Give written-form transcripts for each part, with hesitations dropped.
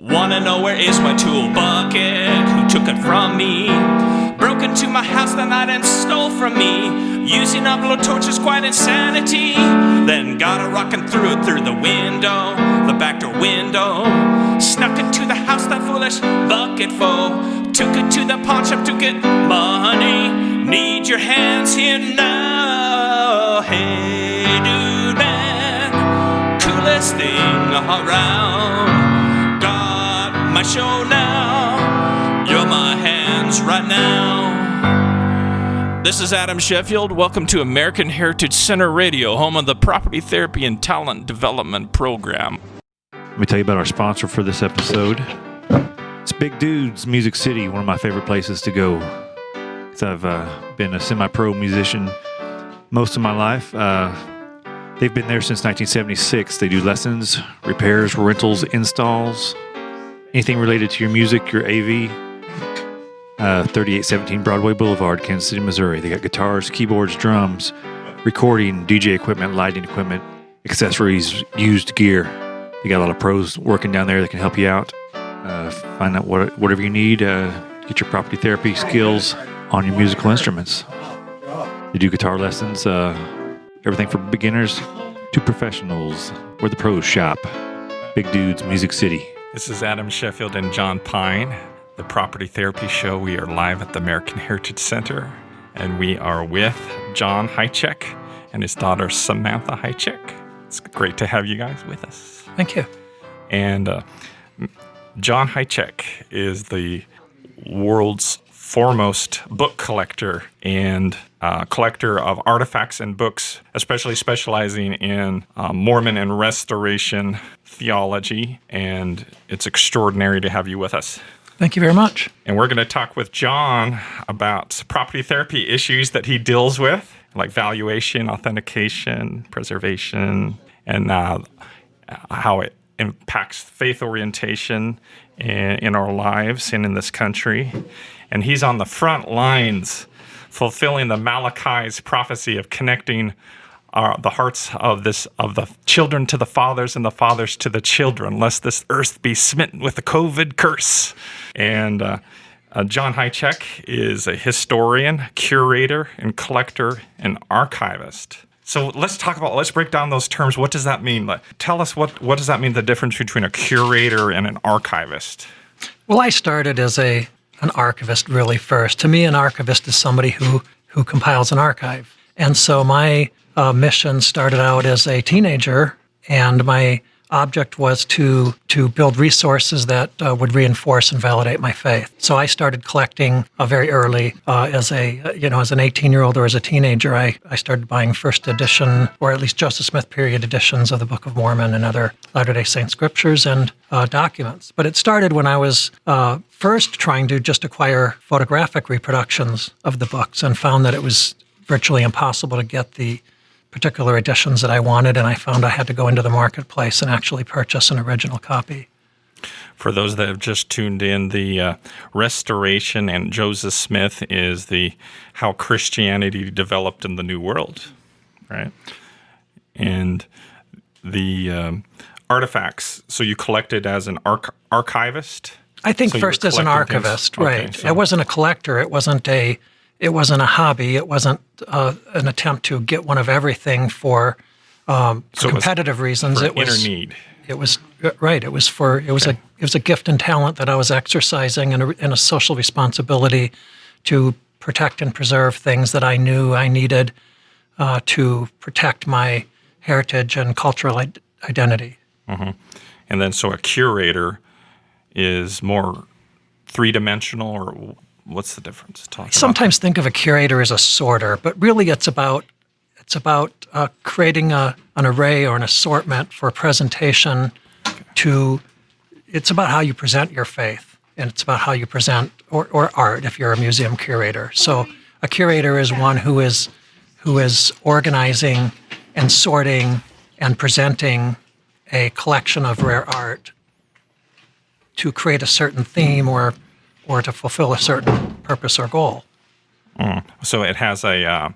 Wanna know where is my tool bucket? Who took it from me? Broke into my house that night and stole from me. Using up blowtorches, quite insanity. Then got a rock and threw it through the window, the back door window. Snuck into the house, that foolish bucket foe. Took it to the pawn shop to get money. Need your hands here now. Hey dude man, coolest thing around. Got my show now. You're my hands right now. This is Adam Sheffield. Welcome to American Heritage Center Radio, home of the Property Therapy and Talent Development Program. Let me tell you about our sponsor for this episode. It's Big Dudes Music City, one of my favorite places to go. I've been a semi-pro musician most of my life. They've been there since 1976. They do lessons, repairs, rentals, installs, anything related to your music, your AV. 3817 Broadway Boulevard, Kansas City, Missouri. They got guitars, keyboards, drums, recording, DJ equipment, lighting equipment, accessories, used gear. They got a lot of pros working down there that can help you out. Find out whatever you need. Get your property therapy skills on your musical instruments. They do guitar lessons, everything from beginners to professionals. Where the pros shop. Big Dudes Music City. This is Adam Sheffield and John Pine, the Property Therapy Show. We are live at the American Heritage Center, and we are with John Hajicek and his daughter Samantha Hajicek. It's great to have you guys with us. Thank you. And John Hajicek is the world's foremost book collector and collector of artifacts and books, especially specializing in Mormon and Restoration theology. And it's extraordinary to have you with us. Thank you very much. And we're going to talk with John about property therapy issues that he deals with, like valuation, authentication, preservation, and how it impacts faith orientation in our lives and in this country. And he's on the front lines fulfilling the Malachi's prophecy of connecting the hearts of the children to the fathers and the fathers to the children, lest this earth be smitten with the COVID curse. And John Hajicek is a historian, curator, and collector and archivist. So let's break down those terms. What does that mean? Tell us what does that mean, the difference between a curator and an archivist? Well, I started as an archivist really first. To me, an archivist is somebody who compiles an archive. And so my mission started out as a teenager, and my object was to build resources that would reinforce and validate my faith. So I started collecting very early. As an 18-year-old or as a teenager, I started buying first edition, or at least Joseph Smith period editions of the Book of Mormon and other Latter-day Saint scriptures and documents. But it started when I was first trying to just acquire photographic reproductions of the books, and found that it was virtually impossible to get the particular editions that I wanted, and I found I had to go into the marketplace and actually purchase an original copy. For those that have just tuned in, the Restoration and Joseph Smith is how Christianity developed in the New World, right? And the artifacts. So you collected as an archivist? I think first as an archivist, right? Okay, so I wasn't a collector. It wasn't a hobby. It wasn't an attempt to get one of everything for competitive reasons. It was inner need. It was right. It was a gift and talent that I was exercising, and a social responsibility to protect and preserve things that I knew I needed to protect my heritage and cultural identity. Mm-hmm. And then, so a curator is more three-dimensional, or what's the difference? I sometimes think of a curator as a sorter, but really it's about creating an array or an assortment for presentation. It's about how you present your faith, and it's about how you present or art if you're a museum curator. So a curator is one who is organizing and sorting and presenting a collection of rare art to create a certain theme or to fulfill a certain purpose or goal. So it has a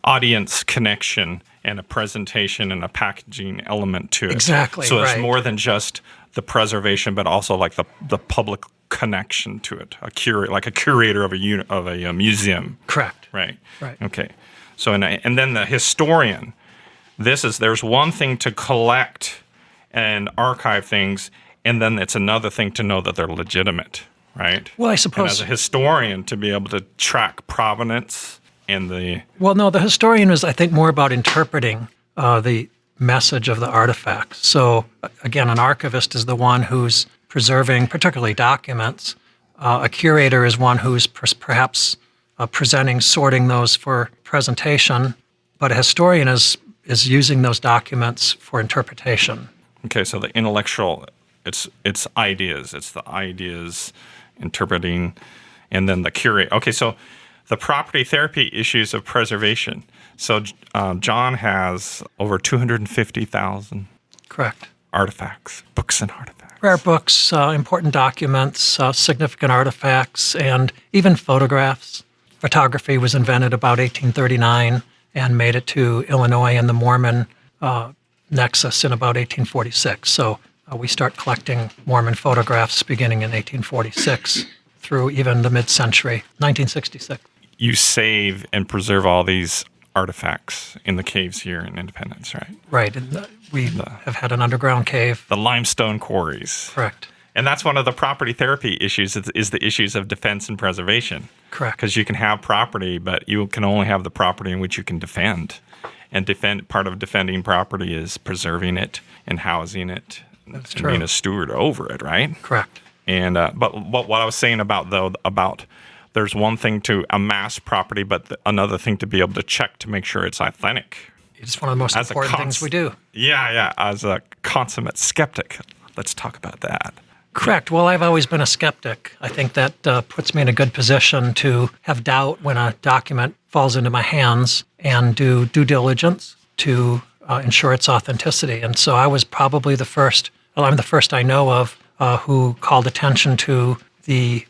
audience connection and a presentation and a packaging element to it. Exactly, So it's right. more than just the preservation, but also like the public connection to it. Like a curator of a museum. Correct. Right. Right. Okay. So and then the historian. There's one thing to collect and archive things, and then it's another thing to know that they're legitimate, right? Well, I And suppose. as a historian, to be able to track provenance and the Well, no, the historian is, I think, more about interpreting the message of the artifacts. So, again, an archivist is the one who's preserving, particularly documents. A curator is one who's perhaps presenting, sorting those for presentation. But a historian is using those documents for interpretation. okay, so the intellectual, it's ideas, it's the ideas interpreting, and then the curate. Okay, so the property therapy issues of preservation. So John has over 250,000 Correct. artifacts, books and artifacts. Rare books, important documents, significant artifacts, and even photographs. Photography was invented about 1839 and made it to Illinois and the Mormon nexus in about 1846. So we start collecting Mormon photographs beginning in 1846 through even the mid-century, 1966. You save and preserve all these artifacts in the caves here in Independence, right? Right, and we have had an underground cave. The limestone quarries. Correct. And that's one of the property therapy issues is the issues of defense and preservation. Correct. Because you can have property, but you can only have the property in which you can defend. And part of defending property is preserving it and housing it and true. being a steward over it, right? Correct. And but what I was saying about there's one thing to amass property, but another thing to be able to check to make sure it's authentic. It's one of the most As a important things we do. Yeah. As a consummate skeptic, let's talk about that. Correct. Well, I've always been a skeptic. I think that puts me in a good position to have doubt when a document falls into my hands and do due diligence to ensure its authenticity. And so I was probably the first, I'm the first I know of who called attention to the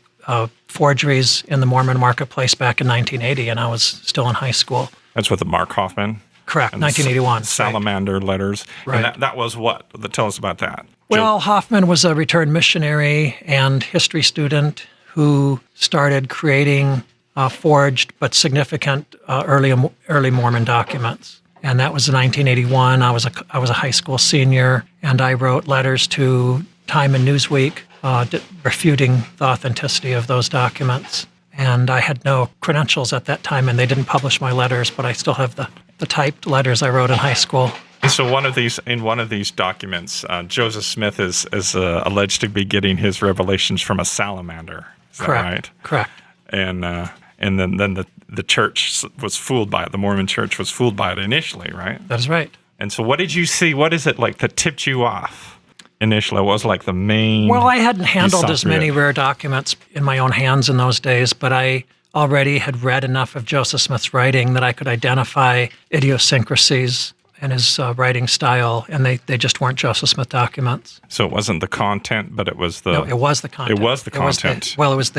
forgeries in the Mormon marketplace back in 1980, and I was still in high school. That's with the Mark Hoffman. Correct, And 1981. Salamander Letters. Right. And that was what? Tell us about that. Well, Hoffman was a returned missionary and history student who started creating forged but significant early Mormon documents. And that was in 1981. I was a high school senior, and I wrote letters to Time and Newsweek refuting the authenticity of those documents. And I had no credentials at that time, and they didn't publish my letters, but I still have the typed letters I wrote in high school. So in one of these documents, Joseph Smith is alleged to be getting his revelations from a salamander. Is that Correct. right? Correct. And then the church was fooled by it. The Mormon church was fooled by it initially, right? That is right. And so what did you see? What is it like that tipped you off initially? What was like the main... Well, I hadn't handled saw as through many it. rare documents in my own hands in those days, but I already had read enough of Joseph Smith's writing that I could identify idiosyncrasies in his writing style, and they just weren't Joseph Smith documents. So it wasn't the content, but it was the... No, it was the content. It was the content. Well, it was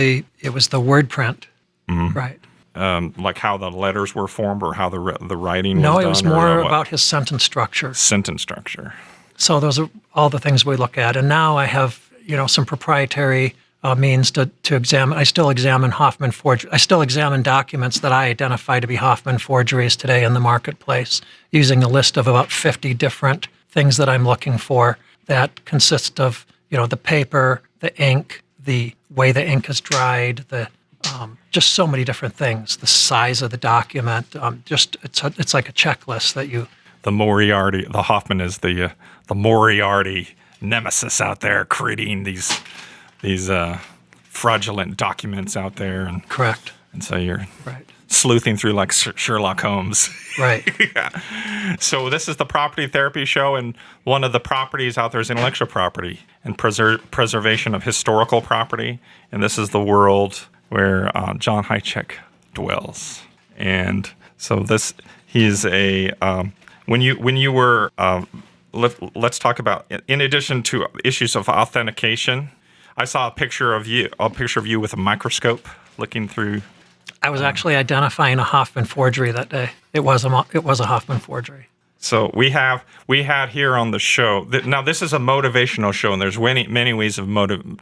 the word print. Right. like how the letters were formed or how the writing was No, done? it was or more what? about his sentence structure. Sentence structure. So those are all the things we look at. And now I have, some proprietary means to examine. I still examine Hoffman forgery. I still examine documents that I identify to be Hoffman forgeries today in the marketplace, using a list of about 50 different things that I'm looking for that consist of, the paper, the ink, the way the ink is dried, the just so many different things. The size of the document, it's like a checklist that you. The Moriarty, the Hoffman is the Moriarty nemesis out there creating these fraudulent documents out there, and Correct. and so you're Right. sleuthing through like Sherlock Holmes. Right. Yeah. So this is the Property Therapy Show, and one of the properties out there is intellectual property and preservation of historical property, and this is the world where John Hajicek dwells. And so he's a when you were let's talk about, in addition to issues of authentication, I saw a picture of you with a microscope looking through. I was actually identifying a Hoffman forgery that day. It was a Hoffman forgery. So we had here on the show. Now this is a motivational show, and there's many ways of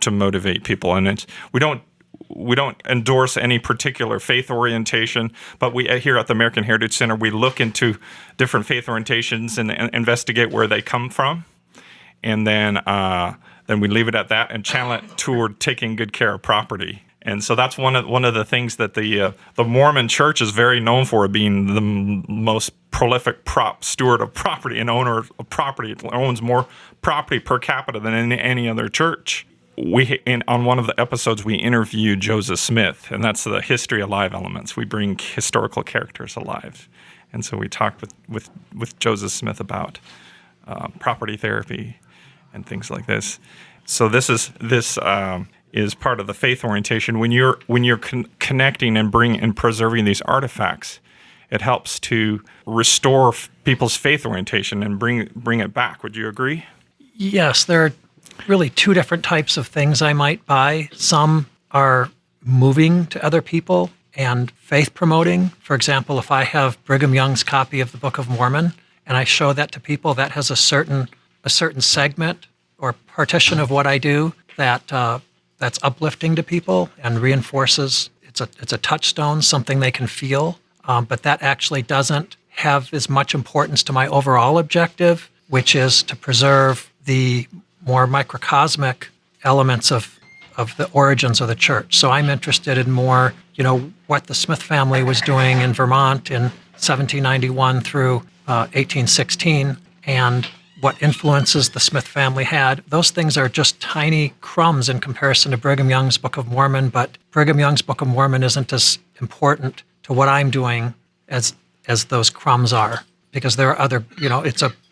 to motivate people, and we don't endorse any particular faith orientation, but we here at the American Heritage Center we look into different faith orientations and investigate where they come from, and then we leave it at that and channel it toward taking good care of property. And so that's one of the things that the Mormon Church is very known for, being the most prolific steward of property and owner of property. It owns more property per capita than any other church. On one of the episodes, we interviewed Joseph Smith, and that's the History Alive Elements. We bring historical characters alive. And so we talked with Joseph Smith about property therapy and things like this. So this is part of the faith orientation. When you're connecting and preserving these artifacts, it helps to restore people's faith orientation and bring it back. Would you agree? Yes, there are really two different types of things I might buy. Some are moving to other people and faith promoting. For example, if I have Brigham Young's copy of the Book of Mormon and I show that to people, that has a certain segment or partition of what I do that's uplifting to people and reinforces. It's a touchstone, something they can feel, but that actually doesn't have as much importance to my overall objective, which is to preserve the more microcosmic elements of the origins of the church. So I'm interested in more, what the Smith family was doing in Vermont in 1791 through 1816, and what influences the Smith family had. Those things are just tiny crumbs in comparison to Brigham Young's Book of Mormon, but Brigham Young's Book of Mormon isn't as important to what I'm doing as those crumbs are, because there are other,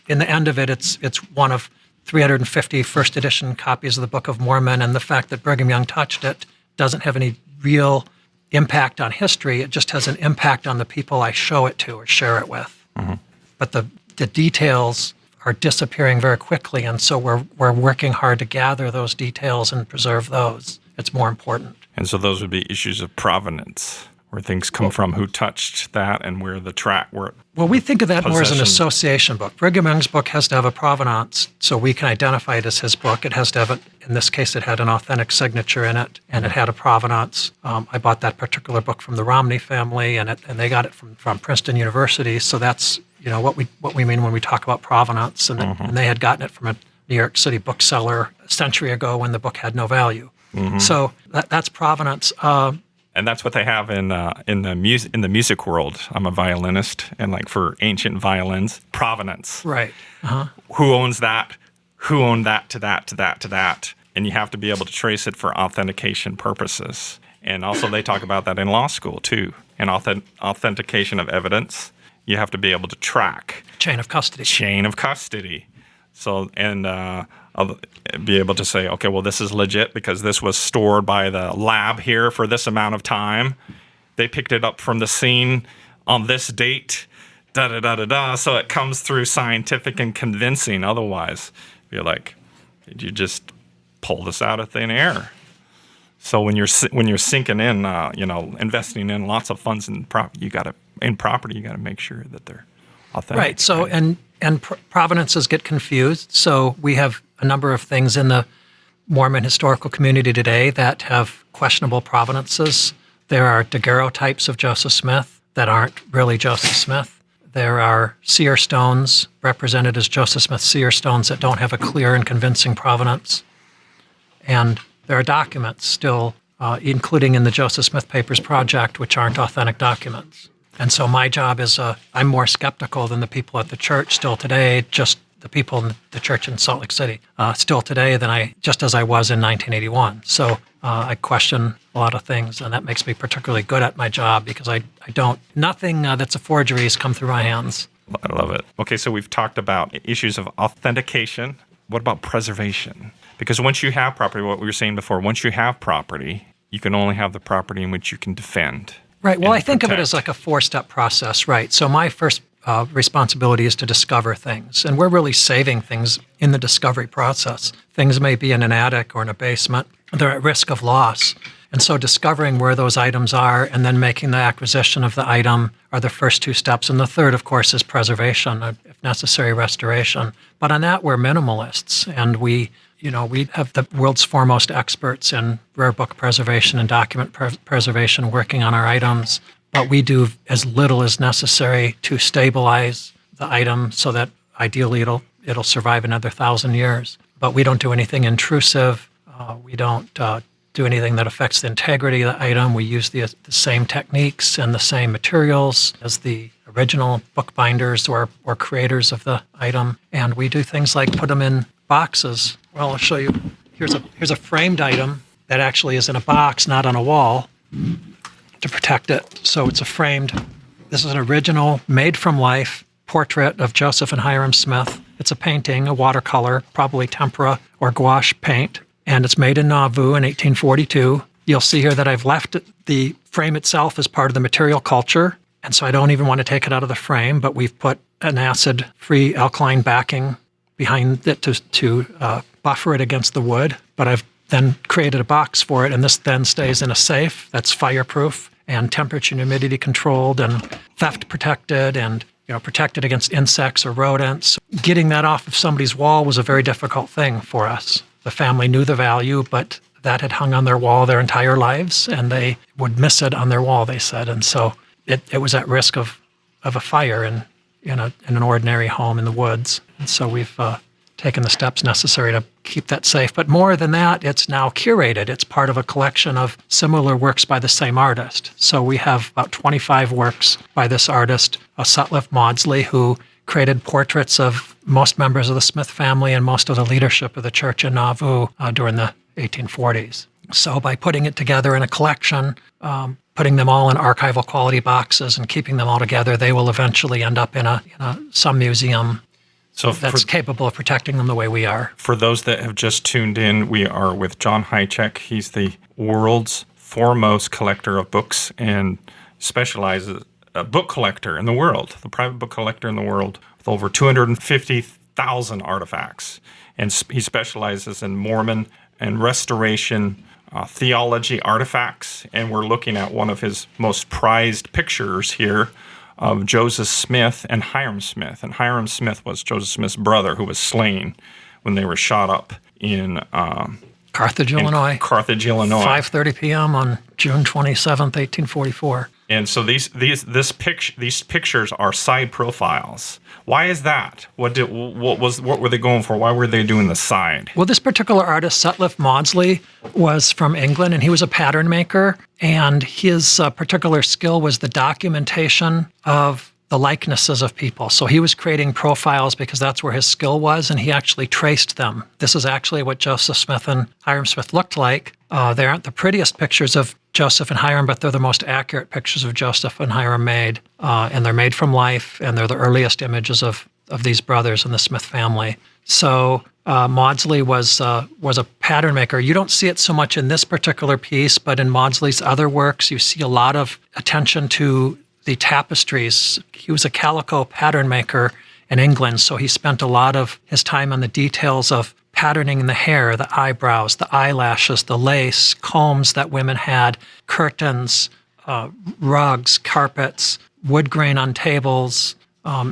in the end of it, it's one of 350 first edition copies of the Book of Mormon, and the fact that Brigham Young touched it doesn't have any real impact on history. It just has an impact on the people I show it to or share it with. Mm-hmm. But the details are disappearing very quickly, and so we're working hard to gather those details and preserve those. It's more important. And so those would be issues of provenance, where things come from, who touched that, and where the track were. Well, we think of that more as an association book. Brigham Young's book has to have a provenance, so we can identify it as his book. It has to have, in this case, it had an authentic signature in it, and it had a provenance. I bought that particular book from the Romney family, and they got it from Princeton University. So that's what we mean when we talk about provenance, and, and they had gotten it from a New York City bookseller a century ago when the book had no value. Mm-hmm. So that's provenance. And that's what they have in the music world. I'm a violinist, and like for ancient violins, provenance. Right. Uh-huh. Who owns that? Who owned that to that to that to that? And you have to be able to trace it for authentication purposes. And also they talk about that in law school too. And authentication of evidence, you have to be able to track. Chain of custody. Chain of custody. So, and I'll be able to say, okay, well, this is legit because this was stored by the lab here for this amount of time. They picked it up from the scene on this date, da-da-da-da-da. So it comes through scientific and convincing. Otherwise, you're like, did you just pull this out of thin air? So when you're sinking in, investing in lots of funds in property, you got to make sure that they're authentic. Right. So and provenances get confused. So we have a number of things in the Mormon historical community today that have questionable provenances. There are daguerreotypes of Joseph Smith that aren't really Joseph Smith. There are seer stones represented as Joseph Smith seer stones that don't have a clear and convincing provenance. And there are documents still, including in the Joseph Smith Papers Project, which aren't authentic documents. And so my job is, I'm more skeptical than the people at the church still today, just the people in the church in Salt Lake City, still today just as I was in 1981. So I question a lot of things, and that makes me particularly good at my job because nothing that's a forgery has come through my hands. I love it. Okay, so we've talked about issues of authentication. What about preservation? Because once you have property, what we were saying before, once you have property, you can only have the property in which you can defend. Right. Well, I think of it as like a four-step process, right? So my first responsibility is to discover things, and we're really saving things in the discovery process. Things may be in an attic or in a basement. They're at risk of loss. And so discovering where those items are and then making the acquisition of the item are the first two steps. And the third, of course, is preservation. if necessary, restoration. But on that, we're minimalists, and we have the world's foremost experts in rare book preservation and document preservation working on our items. But we do as little as necessary to stabilize the item so that ideally it'll survive another 1,000 years. But we don't do anything intrusive. We don't do anything that affects the integrity of the item. We use the same techniques and the same materials as the original bookbinders or creators of the item. And we do things like put them in boxes. Well, I'll show you. Here's a framed item that actually is in a box, not on a wall, to protect it. So it's this is an original, made from life portrait of Joseph and Hiram Smith. It's a painting, a watercolor, probably tempera or gouache paint, and it's made in Nauvoo in 1842. You'll see here that I've left the frame itself as part of the material culture, and so I don't even want to take it out of the frame, but we've put an acid-free alkaline backing behind it to buffer it against the wood, but I've then created a box for it, and this then stays in a safe that's fireproof and temperature and humidity controlled and theft protected and protected against insects or rodents. Getting that off of somebody's wall was a very difficult thing for us. The family knew the value, but that had hung on their wall their entire lives, and they would miss it on their wall, they said. And so it was at risk of a fire in an ordinary home in the woods. And so we've taken the steps necessary to keep that safe. But more than that, it's now curated. It's part of a collection of similar works by the same artist. So we have about 25 works by this artist, Sutliff Maudsley, who created portraits of most members of the Smith family and most of the leadership of the church in Nauvoo during the 1840s. So by putting it together in a collection, putting them all in archival quality boxes and keeping them all together, they will eventually end up in some museum that's capable of protecting them the way we are. For those that have just tuned in, we are with John Hajicek. He's the world's foremost collector of books and specializes a book collector in the world, the private book collector in the world, with over 250,000 artifacts. And he specializes in Mormon and restoration theology artifacts. And we're looking at one of his most prized pictures here of Joseph Smith and Hiram Smith. And Hiram Smith was Joseph Smith's brother, who was slain when they were shot up in Carthage, Illinois. 5:30 p.m. on June 27th, 1844. And so these pictures are side profiles. Why is that? What were they going for? Why were they doing the side? Well, this particular artist, Sutliff Maudsley, was from England, and he was a pattern maker. And his particular skill was the documentation of the likenesses of people. So he was creating profiles because that's where his skill was, and he actually traced them. This is actually what Joseph Smith and Hiram Smith looked like. They aren't the prettiest pictures of Joseph and Hiram, but they're the most accurate pictures of Joseph and Hiram made. And they're made from life, and they're the earliest images of these brothers in the Smith family. So Maudsley was a pattern maker. You don't see it so much in this particular piece, but in Maudsley's other works, you see a lot of attention to the tapestries. He was a calico pattern maker in England, so he spent a lot of his time on the details of patterning in the hair, the eyebrows, the eyelashes, the lace, combs that women had, curtains, rugs, carpets, wood grain on tables,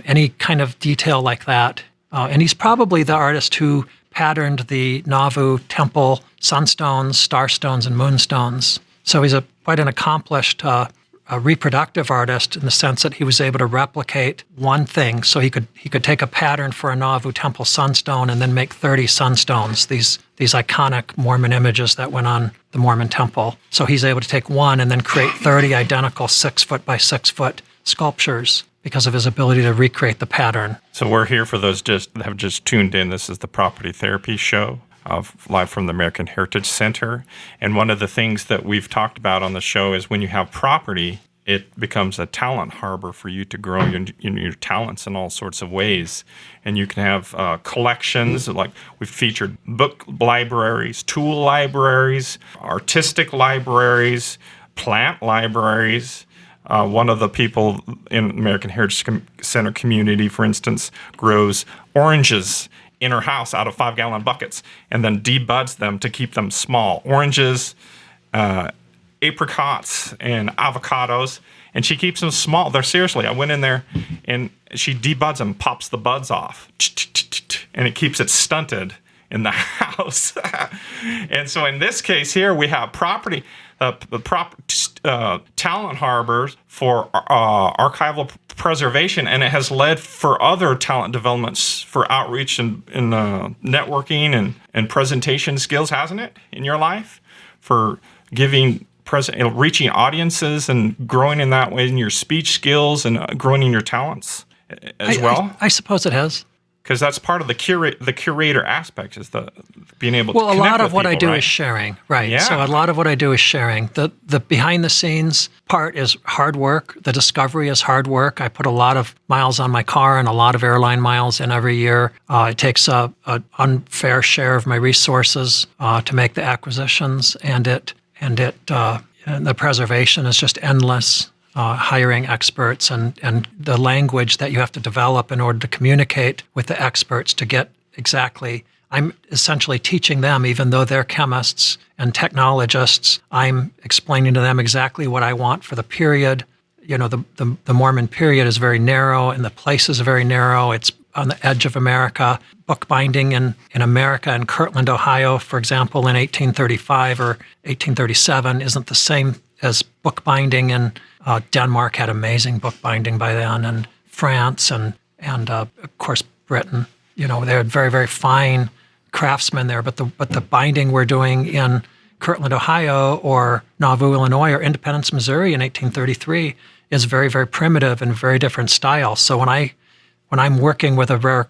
any kind of detail like that. And he's probably the artist who patterned the Nauvoo temple sunstones, starstones, and moonstones. So he's quite an accomplished a reproductive artist in the sense that he was able to replicate one thing. So he could take a pattern for a Nauvoo temple sunstone and then make 30 sunstones, these iconic Mormon images that went on the Mormon temple. So he's able to take one and then create 30 identical 6-foot by 6-foot sculptures because of his ability to recreate the pattern. So we're here for those that have just tuned in. This is the Property Therapy Show, live from the American Heritage Center. And one of the things that we've talked about on the show is when you have property, it becomes a talent harbor for you to grow your talents in all sorts of ways. And you can have collections, like we've featured book libraries, tool libraries, artistic libraries, plant libraries. One of the people in American Heritage Center community, for instance, grows oranges in her house out of 5-gallon buckets and then debuds them to keep them small. Oranges, apricots, and avocados. And she keeps them small. They're seriously, I went in there and she debuds them, pops the buds off, and it keeps it stunted in the house. And so in this case here, we have talent harbors for archival preservation, and it has led for other talent developments for outreach and networking and presentation skills, hasn't it, in your life? For giving reaching audiences and growing in that way in your speech skills and growing in your talents as well? I suppose it has. Because that's part of the curator aspect, is the being able to connect with people. Well, a lot of what I do right? is sharing, right? Yeah. So a lot of what I do is sharing. The behind the scenes part is hard work. The discovery is hard work. I put a lot of miles on my car and a lot of airline miles in every year. It takes an unfair share of my resources to make the acquisitions, and the preservation is just endless. Hiring experts and the language that you have to develop in order to communicate with the experts to get exactly. I'm essentially teaching them, even though they're chemists and technologists. I'm explaining to them exactly what I want for the period. You know, the Mormon period is very narrow, and the place is very narrow. It's on the edge of America. Bookbinding in America, in Kirtland, Ohio, for example, in 1835 or 1837, isn't the same as bookbinding in Denmark. Had amazing bookbinding by then, and France and of course Britain. You know, they had very, very fine craftsmen there. But the binding we're doing in Kirtland, Ohio, or Nauvoo, Illinois, or Independence, Missouri in 1833 is very, very primitive and very different style. So when I'm working with a rare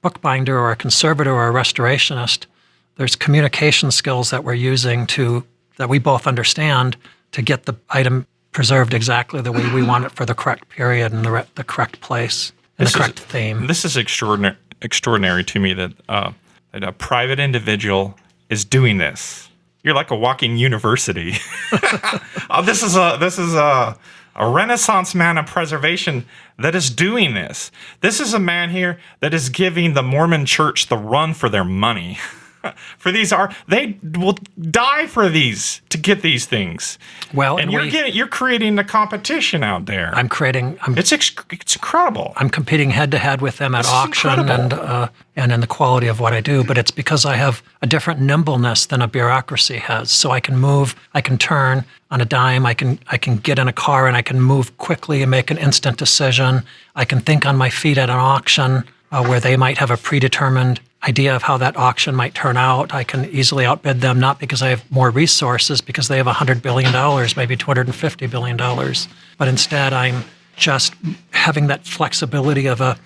bookbinder or a conservator or a restorationist, there's communication skills that we're using that we both understand to get the item preserved exactly the way we want it for the correct period and the correct place and the correct theme. This is extraordinary to me that a private individual is doing this. You're like a walking university. This is a Renaissance man of preservation that is doing this. This is a man here that is giving the Mormon Church the run for their money. For they will die for these to get these things. Well, and you're creating the competition out there. It's incredible. I'm competing head to head with them at auction and in the quality of what I do. But it's because I have a different nimbleness than a bureaucracy has. So I can move, I can turn on a dime. I can get in a car and I can move quickly and make an instant decision. I can think on my feet at an auction where they might have a predetermined idea of how that auction might turn out. I can easily outbid them, not because I have more resources, because they have $100 billion, maybe $250 billion. But instead, I'm just having that flexibility of a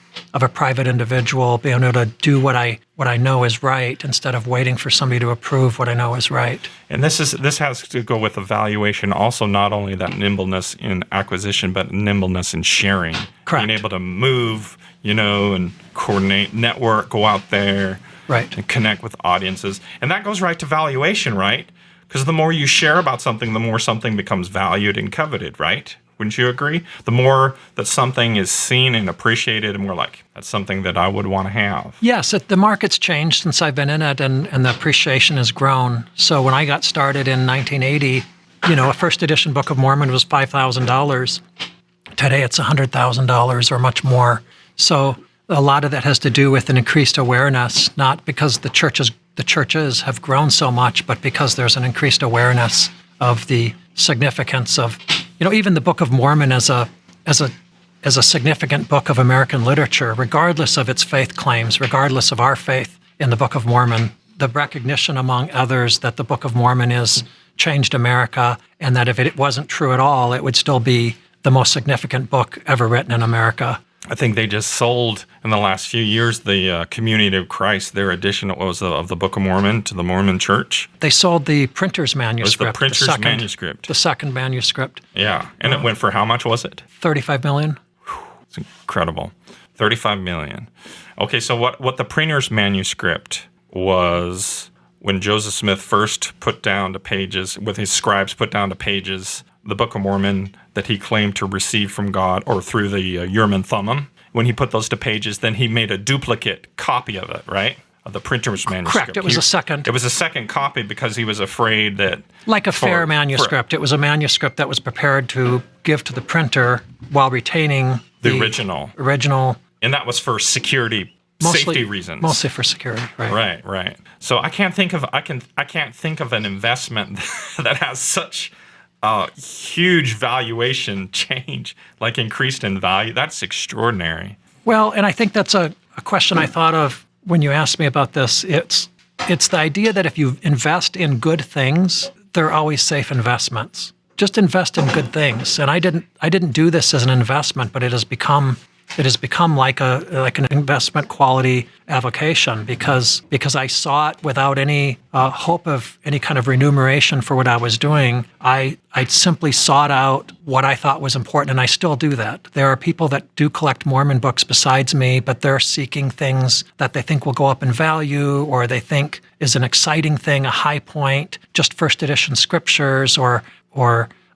private individual, being able to do what I know is right instead of waiting for somebody to approve what I know is right. And this has to go with evaluation also, not only that nimbleness in acquisition, but nimbleness in sharing. Correct. Being able to move, and coordinate, network, go out there, right, and connect with audiences. And that goes right to valuation, right? Because the more you share about something, the more something becomes valued and coveted, right? Wouldn't you agree? The more that something is seen and appreciated, and we're like, that's something that I would want to have. Yes, the market's changed since I've been in it, and the appreciation has grown. So when I got started in 1980, a first edition Book of Mormon was $5,000. Today it's $100,000 or much more. So a lot of that has to do with an increased awareness, not because the churches have grown so much, but because there's an increased awareness of the significance of, even the Book of Mormon as a significant book of American literature, regardless of its faith claims, regardless of our faith in the Book of Mormon. The recognition among others that the Book of Mormon has changed America, and that if it wasn't true at all, it would still be the most significant book ever written in America. I think they just sold in the last few years the Community of Christ, their edition of the Book of Mormon to the Mormon Church. They sold the printer's manuscript. It was the printer's manuscript. The second manuscript. Yeah, and it went for how much was it? $35 million. It's incredible. $35 million. Okay, so what the printer's manuscript was, when Joseph Smith first put down to pages, with his scribes put down to pages, the Book of Mormon that he claimed to receive from God or through the Urim and Thummim. When he put those to pages, then he made a duplicate copy of it, right? the printer's manuscript. Correct. It was a second. It was a second copy because he was afraid that, like a fair manuscript. It was a manuscript that was prepared to give to the printer while retaining the original. And that was for safety reasons. Mostly for security, right? Right. So I can't think of an investment that has such a huge valuation change, like increased in value. That's extraordinary. Well, and I think that's a question I thought of when you asked me about this. It's the idea that if you invest in good things, they're always safe investments. Just invest in good things. And I didn't do this as an investment, but it has become like an investment quality avocation because I saw it without any hope of any kind of remuneration for what I was doing. I simply sought out what I thought was important, and I still do that. There are people that do collect Mormon books besides me, but they're seeking things that they think will go up in value, or they think is an exciting thing, a high point, just first edition scriptures, or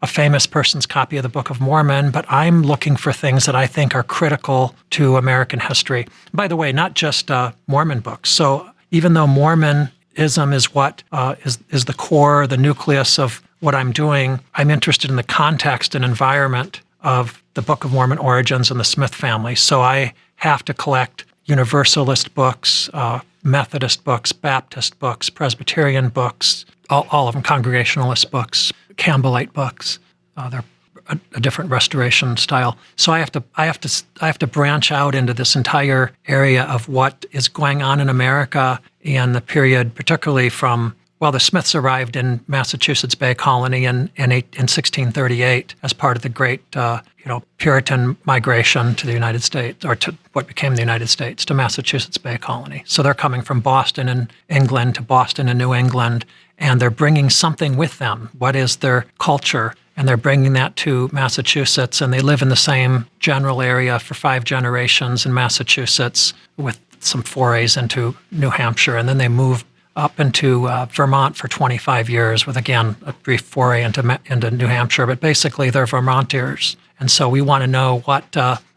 a famous person's copy of the Book of Mormon, but I'm looking for things that I think are critical to American history. By the way, not just Mormon books. So even though Mormonism is what is the core, the nucleus of what I'm doing, I'm interested in the context and environment of the Book of Mormon origins and the Smith family. So I have to collect Universalist books, Methodist books, Baptist books, Presbyterian books, all of them, Congregationalist books, Campbellite books. They're a different restoration style. So I have to branch out into this entire area of what is going on in America in the period, particularly from, the Smiths arrived in Massachusetts Bay Colony in 1638 as part of the great Puritan migration to the United States, or to what became the United States, to Massachusetts Bay Colony. So they're coming from Boston and England to Boston and New England, and they're bringing something with them. What is their culture? And they're bringing that to Massachusetts, and they live in the same general area for 5 generations in Massachusetts with some forays into New Hampshire, and then they move up into Vermont for 25 years with, again, a brief foray into New Hampshire. But basically, they're Vermonters. And so we want to know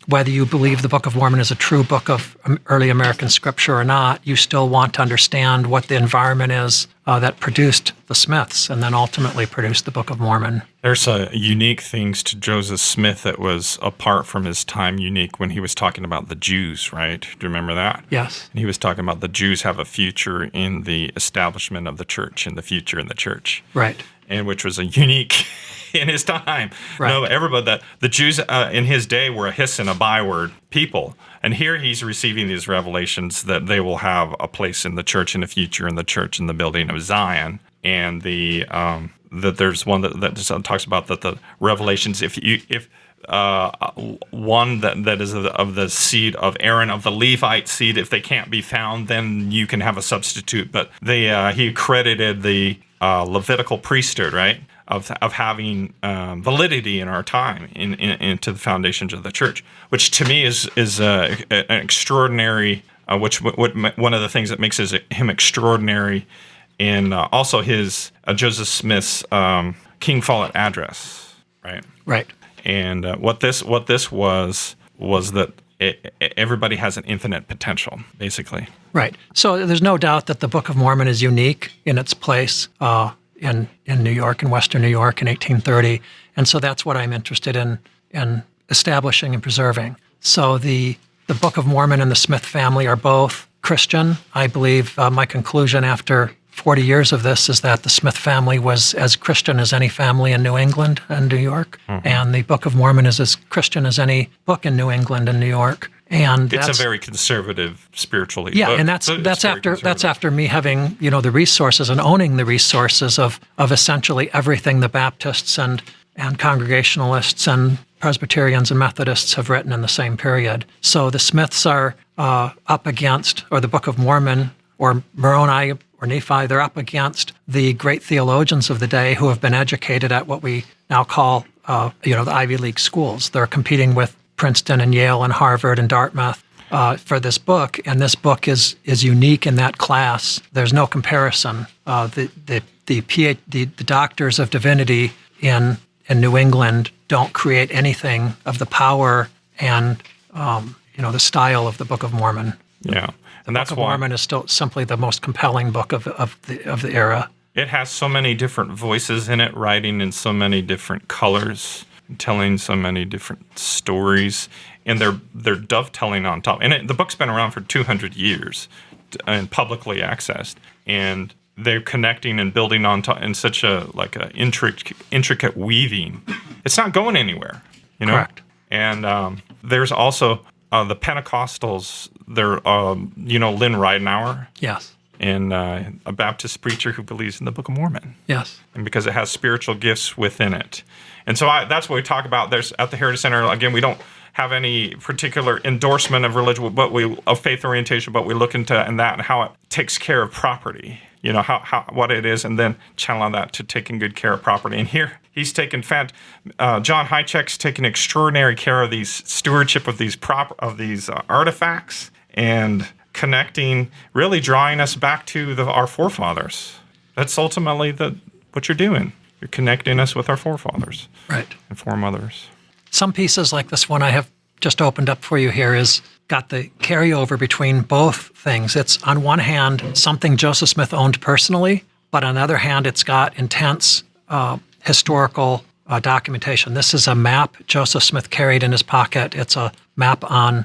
whether you believe the Book of Mormon is a true book of early American scripture or not. You still want to understand what the environment is that produced the Smiths and then ultimately produced the Book of Mormon. There's unique things to Joseph Smith that was, apart from his time, unique when he was talking about the Jews, right? Do you remember that? Yes. And he was talking about the Jews have a future in the establishment of the church, and the future in the church. Right. And which was a unique in his time. Right. No, everybody, that the Jews in his day were a hiss and a byword people. And here he's receiving these revelations that they will have a place in the church in the future, in the church in the building of Zion. And that there's one that talks about that the revelations, if one that is of the seed of Aaron, of the Levite seed, if they can't be found, then you can have a substitute. But he credited the Levitical priesthood, right, of having validity in our time into the foundations of the church, which to me is an extraordinary. One of the things that makes him extraordinary, in also his Joseph Smith's King Follett address, right? Right. And what this was that everybody has an infinite potential, basically. Right. So there's no doubt that the Book of Mormon is unique in its place in New York, in Western New York in 1830. And so that's what I'm interested in establishing and preserving. So the Book of Mormon and the Smith family are both Christian. I believe my conclusion after 40 years of this is that the Smith family was as Christian as any family in New England and New York. Mm-hmm. And the Book of Mormon is as Christian as any book in New England and New York. And it's a very conservative spiritually. Yeah, and that's after me having the resources and owning the resources of essentially everything the Baptists and Congregationalists and Presbyterians and Methodists have written in the same period. So the Smiths are up against, or the Book of Mormon, or Moroni or Nephi, they're up against the great theologians of the day who have been educated at what we now call the Ivy League schools. They're competing with Princeton and Yale and Harvard and Dartmouth for this book, and this book is unique in that class. There's no comparison. The doctors of divinity in New England don't create anything of the power and the style of the Book of Mormon. Yeah. The Book of Mormon is still simply the most compelling book of the era. It has so many different voices in it, writing in so many different colors, telling so many different stories, and they're dovetailing on top. And the book's been around for 200 years and publicly accessed, and they're connecting and building on top in such a intricate weaving. It's not going anywhere, you know. Correct. And there's also the Pentecostals. They're Lynn Ridenauer. Yes. And a Baptist preacher who believes in the Book of Mormon. Yes. And because it has spiritual gifts within it. And so that's what we talk about. There's at the Heritage Center, again, we don't have any particular endorsement of religion, but of faith orientation, but we look into and how it takes care of property, what it is, and then channel that to taking good care of property. And here he's taken John Hajicek's taken extraordinary care of these stewardship of these artifacts and connecting, really drawing us back to our forefathers. That's ultimately what you're doing. You're connecting us with our forefathers, right, and foremothers. Some pieces like this one I have just opened up for you here is got the carryover between both things. It's on one hand something Joseph Smith owned personally, but on the other hand it's got intense historical documentation. This is a map Joseph Smith carried in his pocket. It's a map on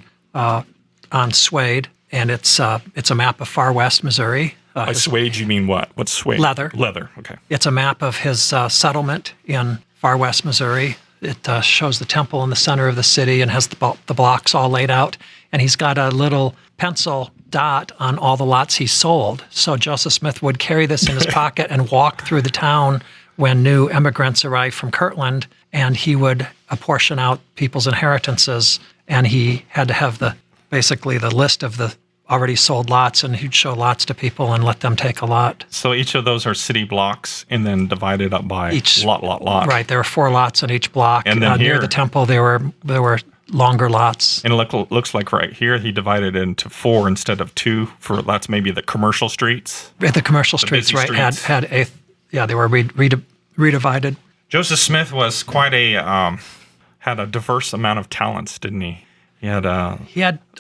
suede, and it's a map of Far West Missouri. By suede, you mean what? What's suede? Leather. Leather, okay. It's a map of his settlement in Far West Missouri. It shows the temple in the center of the city and has the blocks all laid out. And he's got a little pencil dot on all the lots he sold. So Joseph Smith would carry this in his pocket and walk through the town when new immigrants arrived from Kirtland, and he would apportion out people's inheritances. And he had to have basically the list of the already sold lots, and he'd show lots to people and let them take a lot. So each of those are city blocks and then divided up by each lot. Right, there were 4 lots in each block. And then near the temple, there were longer lots. And it looks like right here, he divided it into 4 instead of 2 that's maybe the commercial streets. The commercial streets, right, streets. They were redivided. Joseph Smith was quite had a diverse amount of talents, didn't he? He had a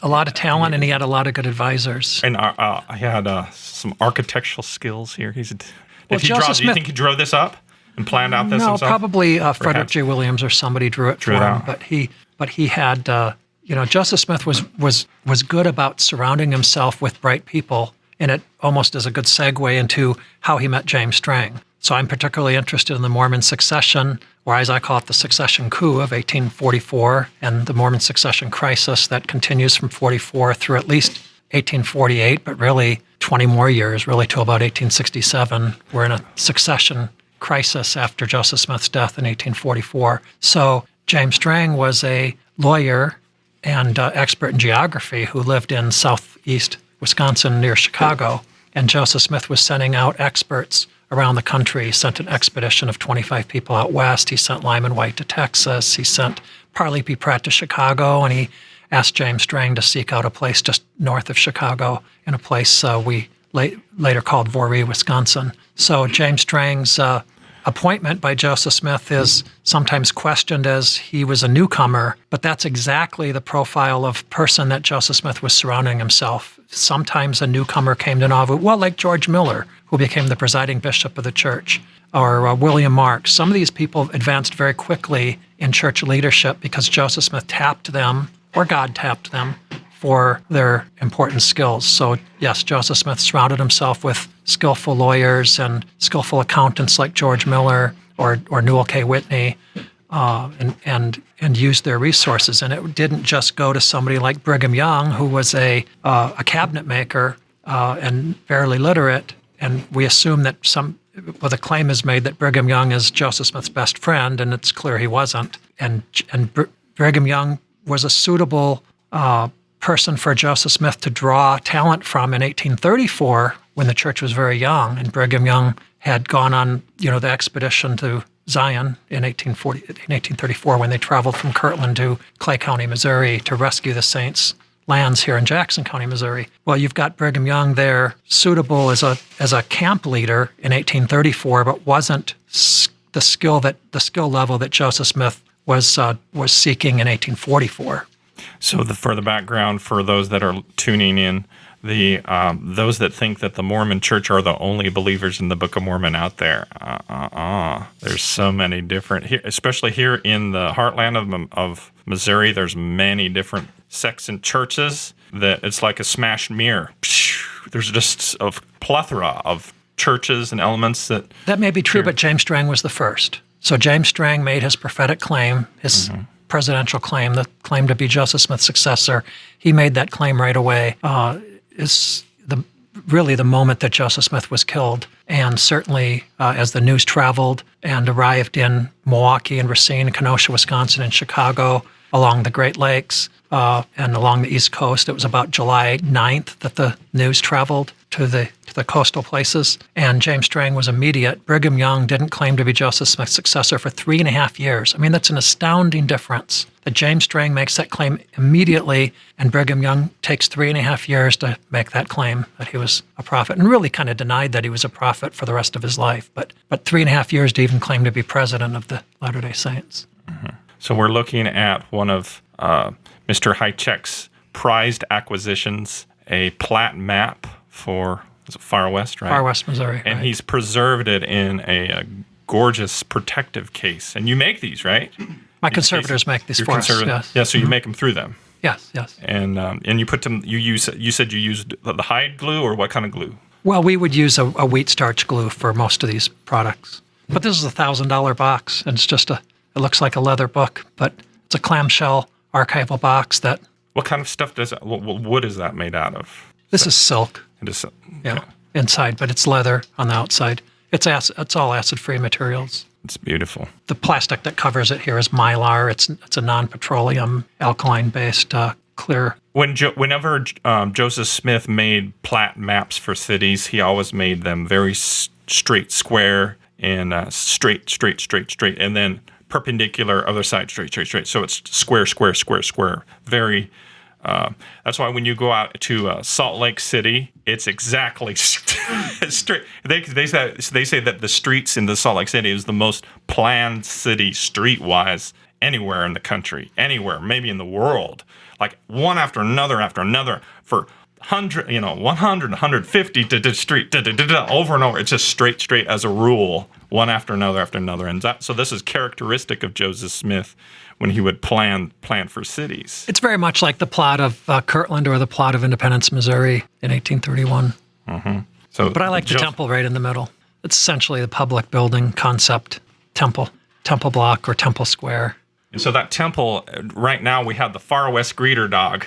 lot of talent, and he had a lot of good advisors. And he had some architectural skills here. Do you think he drew this up and planned out this himself? No, probably Frederick J. Williams or somebody drew it for him. But he had, Joseph Smith was good about surrounding himself with bright people, and it almost is a good segue into how he met James Strang. So I'm particularly interested in the Mormon succession, or as I call it, the succession coup of 1844, and the Mormon succession crisis that continues from 44 through at least 1848, but really 20 more years, really till about 1867. We're in a succession crisis after Joseph Smith's death in 1844. So James Strang was a lawyer and expert in geography who lived in southeast Wisconsin near Chicago, and Joseph Smith was sending out experts around the country. He sent an expedition of 25 people out west. He sent Lyman White to Texas. He sent Parley P. Pratt to Chicago, and he asked James Strang to seek out a place just north of Chicago in a place we later called Voorhees, Wisconsin. So James Strang's appointment by Joseph Smith is sometimes questioned as he was a newcomer, but that's exactly the profile of person that Joseph Smith was surrounding himself. Sometimes a newcomer came to Nauvoo, like George Miller, who became the presiding bishop of the church, or William Marks. Some of these people advanced very quickly in church leadership because Joseph Smith tapped them, or God tapped them, for their important skills. So yes, Joseph Smith surrounded himself with skillful lawyers and skillful accountants like George Miller or Newell K. Whitney, and used their resources. And it didn't just go to somebody like Brigham Young, who was a cabinet maker and fairly literate. And we assume that the claim is made that Brigham Young is Joseph Smith's best friend, and it's clear he wasn't. And Brigham Young was a suitable person for Joseph Smith to draw talent from in 1834 when the church was very young, and Brigham Young had gone on, the expedition to Zion in 1834 when they traveled from Kirtland to Clay County, Missouri to rescue the saints' lands here in Jackson County, Missouri. Well, you've got Brigham Young there, suitable as a camp leader in 1834, but wasn't the skill level that Joseph Smith was seeking in 1844. So for the background, for those that are tuning in, those that think that the Mormon Church are the only believers in the Book of Mormon out there. There's so many different, here, especially here in the heartland of Missouri. There's many different sects and churches that it's like a smashed mirror. There's just a plethora of churches and elements that may be true, but James Strang was the first. So James Strang made his prophetic claim, his presidential claim, the claim to be Joseph Smith's successor. He made that claim right away. Is really the moment that Joseph Smith was killed. And certainly as the news traveled and arrived in Milwaukee and Racine, Kenosha, Wisconsin, and Chicago, along the Great Lakes and along the East Coast, it was about July 9th that the news traveled to the coastal places. And James Strang was immediate. Brigham Young didn't claim to be Joseph Smith's successor for 3.5 years. I mean, that's an astounding difference that James Strang makes that claim immediately, and Brigham Young takes 3.5 years to make that claim that he was a prophet, and really kind of denied that he was a prophet for the rest of his life. But 3.5 years to even claim to be president of the Latter-day Saints. So we're looking at one of Mr. Hajicek's prized acquisitions, a plat map for Far West, right? Far West, Missouri. And right. he's preserved it in a gorgeous protective case. And you make these, right? My conservators make these for us. Yes. Yeah, so you make them through them. Yes. And you put them. You said you used the hide glue, or what kind of glue? Well, we would use a wheat starch glue for most of these products. But this is a $1,000 box, and it's just it looks like a leather book, but it's a clamshell archival box that. What kind of stuff what wood is that made out of? This is silk. It is. Yeah, inside, but it's leather on the outside. It's all acid-free materials. It's beautiful. The plastic that covers it here is mylar. It's a non-petroleum, alkaline-based, clear. Whenever Joseph Smith made plat maps for cities, he always made them very straight, square, and straight, and then perpendicular other side, straight. So it's square. Very. That's why when you go out to Salt Lake City, it's exactly straight. They say that the streets in the Salt Lake City is the most planned city street-wise anywhere in the country, anywhere, maybe in the world. Like one after another for 100, 150 to street over and over. It's just straight as a rule, one after another. And so this is characteristic of Joseph Smith when he would plan for cities. It's very much like the plot of Kirtland or the plot of Independence, Missouri in 1831. But I like the temple right in the middle. It's essentially the public building concept, temple block or temple square. And so that temple, right now we have the Far West greeter dog.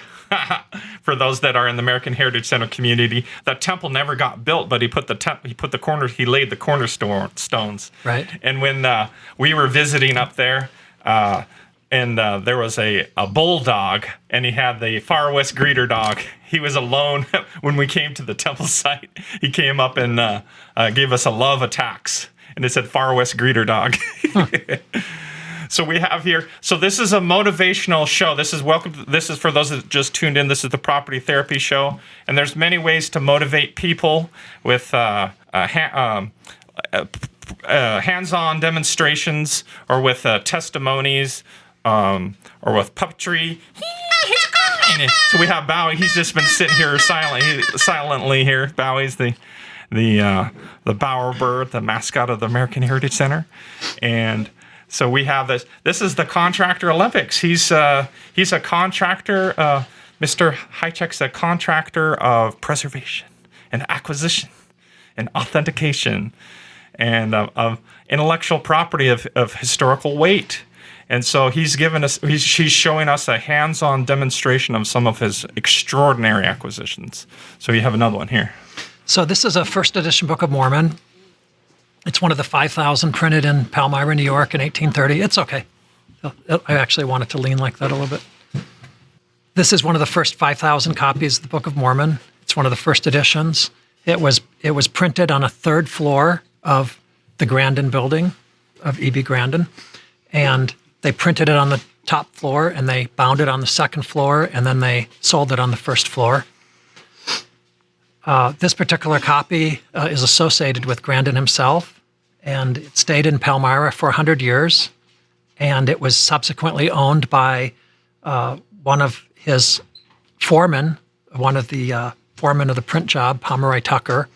For those that are in the American Heritage Center community, that temple never got built, but he laid the cornerstones. Right. And when we were visiting up there, and there was a bulldog, and he had the Far West greeter dog. He was alone when we came to the temple site. He came up and gave us a love attacks, and it said Far West greeter dog. So we have here. So this is a motivational show. This is for those that just tuned in. This is the Property Therapy Show, and there's many ways to motivate people with hands-on demonstrations, or with testimonies, or with puppetry. So we have Bowie. He's just been sitting here silently here. Bowie's the bowerbird, the mascot of the American Heritage Center, and. So we have this. This is the Contractor Olympics. He's a contractor. Mr. Hajicek's a contractor of preservation and acquisition and authentication and of intellectual property of historical weight. And so he's showing us a hands-on demonstration of some of his extraordinary acquisitions. So you have another one here. So this is a first edition Book of Mormon. It's one of the 5,000 printed in Palmyra, New York in 1830. It's okay. I actually want it to lean like that a little bit. This is one of the first 5,000 copies of the Book of Mormon. It's one of the first editions. It was printed on a third floor of the Grandin building of E.B. Grandin. And they printed it on the top floor, and they bound it on the second floor, and then they sold it on the first floor. This particular copy is associated with Grandin himself, and it stayed in Palmyra for 100 years, and it was subsequently owned by one of his foremen, one of the foreman of the print job, Pomeroy Tucker.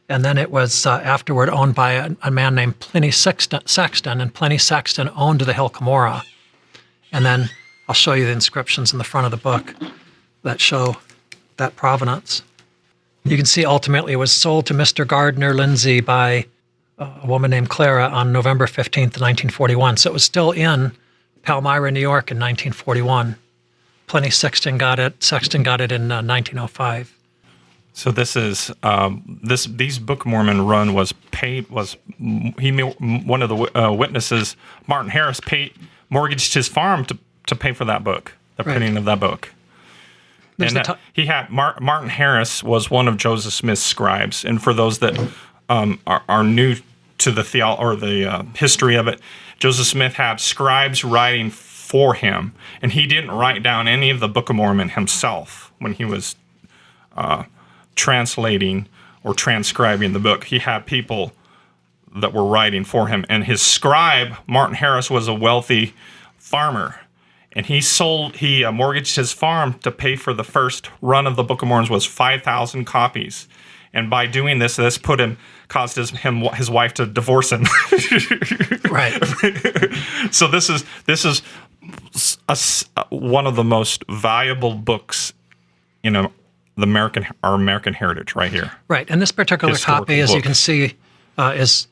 And then it was afterward owned by a man named Pliny Sexton, and Pliny Sexton owned the Hill Cumorah. And then I'll show you the inscriptions in the front of the book that show that provenance. You can see ultimately it was sold to Mr. Gardner Lindsay by a woman named Clara on November 15th, 1941. So it was still in Palmyra, New York in 1941. Pliny Sexton got it in 1905. So this is these Book of Mormon run was paid one of the witnesses, Martin Harris, mortgaged his farm to pay for that book, the printing of that book. He had Martin Harris was one of Joseph Smith's scribes, and for those that are new to the the history of it, Joseph Smith had scribes writing for him, and he didn't write down any of the Book of Mormon himself when he was translating or transcribing the book. He had people that were writing for him, and his scribe, Martin Harris, was a wealthy farmer, and he mortgaged his farm to pay for the first run of the Book of Mormon, was 5,000 copies. And by doing this caused his wife to divorce him. Right. So this is one of the most valuable books in our American heritage right here. Right, and this particular copy, as you can see, is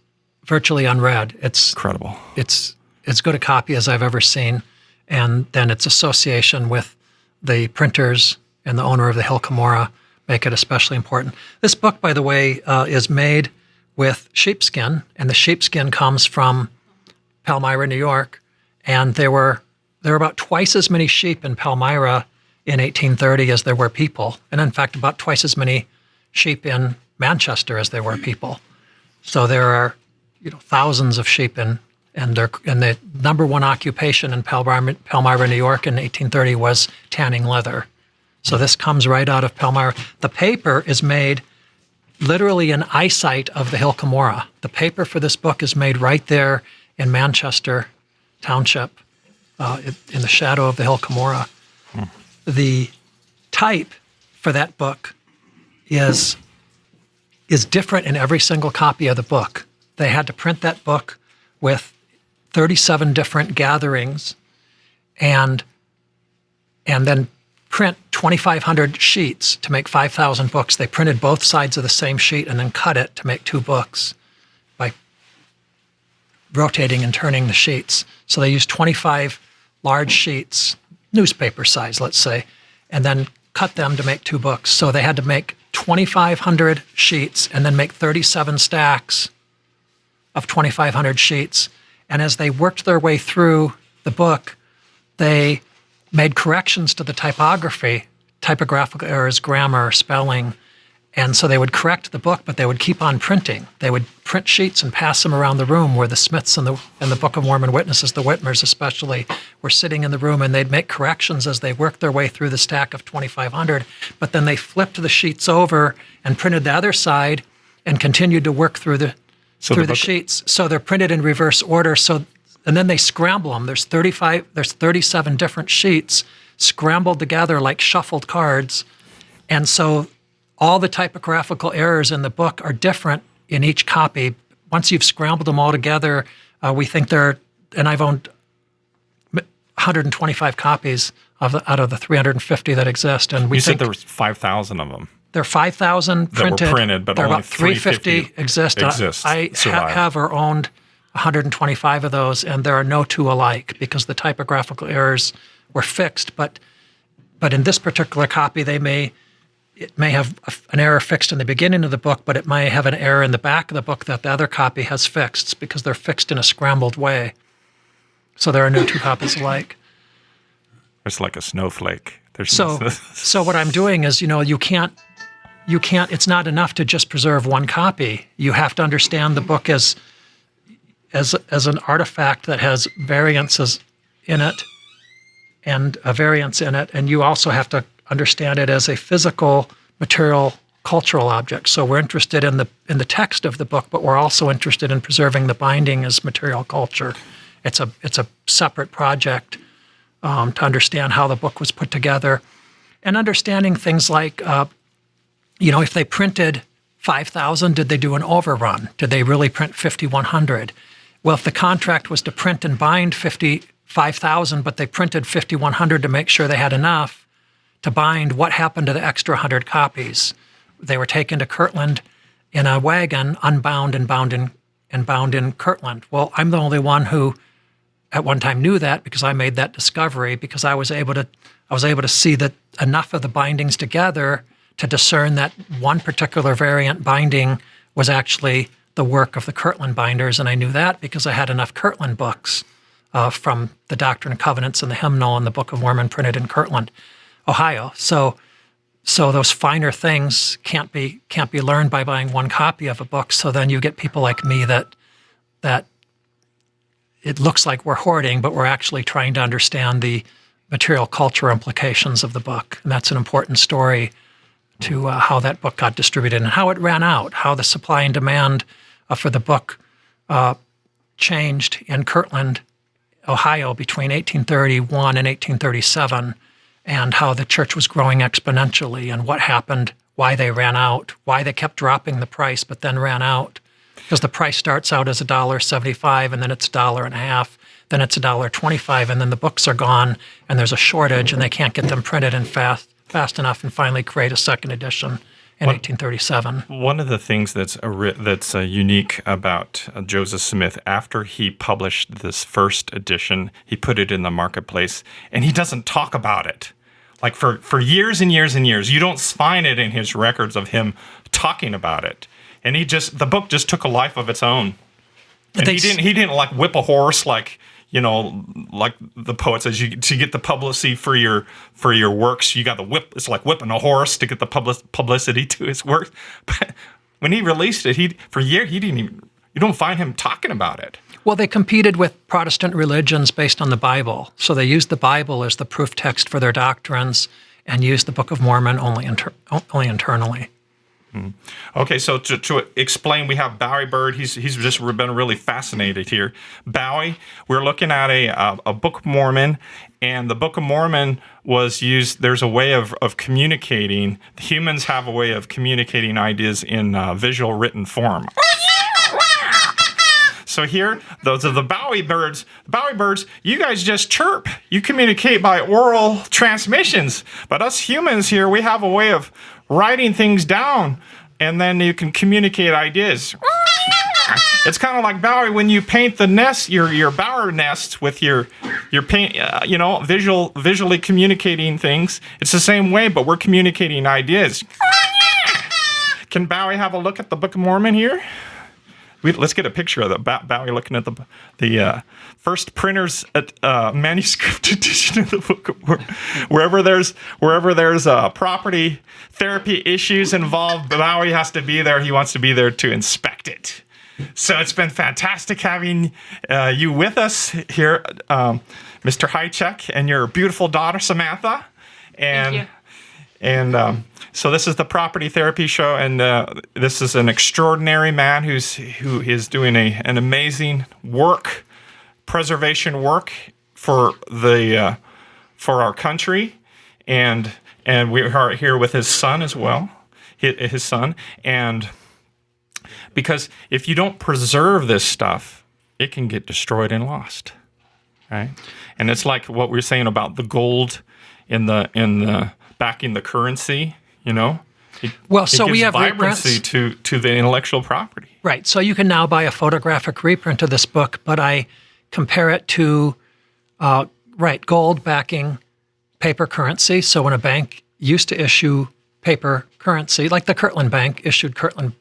virtually unread. It's incredible. It's as good a copy as I've ever seen, and then its association with the printers and the owner of the Hill Cumorah make it especially important. This book, by the way, is made with sheepskin, and the sheepskin comes from Palmyra, New York, and there were about twice as many sheep in Palmyra in 1830 as there were people, and in fact about twice as many sheep in Manchester as there were people. So there are thousands of sheep and the number one occupation in Palmyra, New York in 1830 was tanning leather. So this comes right out of Palmyra. The paper is made literally in eyesight of the Hill Cumorah. The paper for this book is made right there in Manchester Township, in the shadow of the Hill Cumorah. The type for that book is different in every single copy of the book. They had to print that book with 37 different gatherings and then print 2,500 sheets to make 5,000 books. They printed both sides of the same sheet and then cut it to make 2 books by rotating and turning the sheets. So they used 25 large sheets, newspaper size, let's say, and then cut them to make 2 books. So they had to make 2,500 sheets and then make 37 stacks of 2,500 sheets. And as they worked their way through the book, they made corrections to the typographical errors, grammar, spelling. And so they would correct the book, but they would keep on printing. They would print sheets and pass them around the room where the Smiths and the Book of Mormon witnesses, the Whitmers especially, were sitting in the room, and they'd make corrections as they worked their way through the stack of 2,500. But then they flipped the sheets over and printed the other side and continued to work through the sheets. So they're printed in reverse order. And then they scramble them. There's 37 different sheets scrambled together like shuffled cards. And so all the typographical errors in the book are different in each copy. Once you've scrambled them all together, we think and I've owned 125 copies out of the 350 that exist. And you said there was 5,000 of them. There are 5,000 printed. That were printed, but there are only about 350 exist. I have or owned 125 of those, and there are no 2 alike because the typographical errors were fixed. But in this particular copy, it may have an error fixed in the beginning of the book, but it may have an error in the back of the book that the other copy has fixed because they're fixed in a scrambled way. So there are no 2 copies alike. It's like a snowflake. So what I'm doing is, you can't. It's not enough to just preserve one copy. You have to understand the book as an artifact that has variances in it and a variance in it, and you also have to understand it as a physical, material, cultural object. So we're interested in the text of the book, but we're also interested in preserving the binding as material culture. It's a separate project to understand how the book was put together, and understanding things like if they printed 5,000, did they do an overrun? Did they really print 5,100? Well, if the contract was to print and bind 5,000, but they printed 5,100 to make sure they had enough to bind, what happened to the extra 100 copies? They were taken to Kirtland in a wagon, unbound and bound in Kirtland. Well, I'm the only one who at one time knew that, because I made that discovery, because I was able to see that enough of the bindings together to discern that one particular variant binding was actually the work of the Kirtland binders, and I knew that because I had enough Kirtland books from the Doctrine and Covenants and the Hymnal and the Book of Mormon printed in Kirtland, Ohio. So those finer things can't be learned by buying one copy of a book. So then you get people like me that it looks like we're hoarding, but we're actually trying to understand the material culture implications of the book. And that's an important story to how that book got distributed and how it ran out, how the supply and demand for the book changed in Kirtland, Ohio between 1831 and 1837, and how the church was growing exponentially and what happened, why they ran out, why they kept dropping the price but then ran out. Because the price starts out as $1.75, and then it's $1.50, then it's $1.25, and then the books are gone, and there's a shortage, and they can't get them printed and fast enough, and finally create a second edition in 1837. One of the things that's unique about Joseph Smith, after he published this first edition, he put it in the marketplace, and he doesn't talk about it. Like for years and years and years, you don't find it in his records of him talking about it. And the book just took a life of its own. And he didn't like whip a horse like the poet says. To get the publicity for your works, you got to whip. It's like whipping a horse to get the publicity to his works. But when he released it, you don't find him talking about it. Well, they competed with Protestant religions based on the Bible. So they used the Bible as the proof text for their doctrines and used the Book of Mormon only internally. Okay, so to explain, we have Bowie Bird. He's just been really fascinated here. Bowie, we're looking at a Book of Mormon, and the Book of Mormon was used. There's a way of communicating. Humans have a way of communicating ideas in visual written form. So here, those are the Bowie birds. Bowie birds, you guys just chirp. You communicate by oral transmissions. But us humans here, we have a way of writing things down, and then you can communicate ideas. It's kind of like Bowie when you paint the nest, your bower nests with your paint, visually communicating things. It's the same way, but we're communicating ideas. Can Bowie have a look at the Book of Mormon here? Let's get a picture of the Bowie looking at the first printer's manuscript edition of the Book of Mormon. Wherever there's property therapy issues involved, Bowie has to be there. He wants to be there to inspect it. So it's been fantastic having you with us here, Mr. Hajicek, and your beautiful daughter Samantha. Thank you. And so this is the Property Therapy Show, and this is an extraordinary man who is doing an amazing work, preservation work for our country, and we are here with his son as well, his son, and because if you don't preserve this stuff, it can get destroyed and lost, right? And it's like what we were saying about the gold in the backing the currency. We have vibrancy to the intellectual property. Right. So you can now buy a photographic reprint of this book, but I compare it to gold backing paper currency. So when a bank used to issue paper currency, like the Kirtland Bank issued Kirtland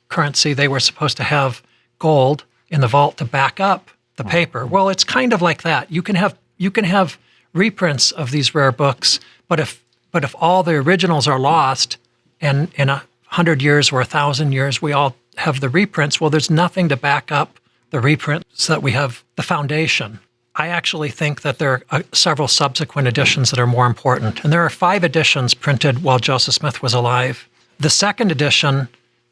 currency, they were supposed to have gold in the vault to back up the paper. Well, it's kind of like that. You can have reprints of these rare books, but if all the originals are lost, and in 100 years or 1,000 years we all have the reprints, well, there's nothing to back up the reprints that we have, the foundation. I actually think that there are several subsequent editions that are more important, and there are 5 editions printed while Joseph Smith was alive. The second edition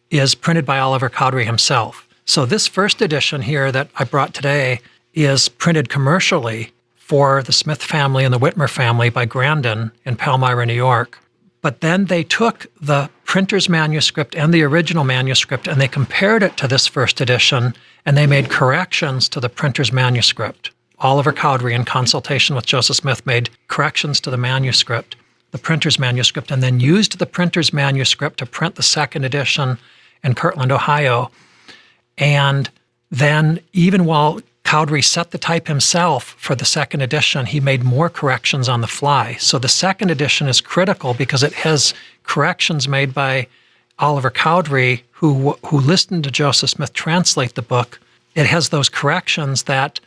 is printed by Oliver Cowdery himself. So this first edition here that I brought today is printed commercially for the Smith family and the Whitmer family by Grandin in Palmyra, New York. But then they took the printer's manuscript and the original manuscript, and they compared it to this first edition, and they made corrections to the printer's manuscript. Oliver Cowdery, in consultation with Joseph Smith, made corrections to the manuscript, the printer's manuscript, and then used the printer's manuscript to print the second edition in Kirtland, Ohio. And then, even while Cowdery set the type himself for the second edition, he made more corrections on the fly. So the second edition is critical because it has corrections made by Oliver Cowdery, who listened to Joseph Smith translate the book. It has those corrections that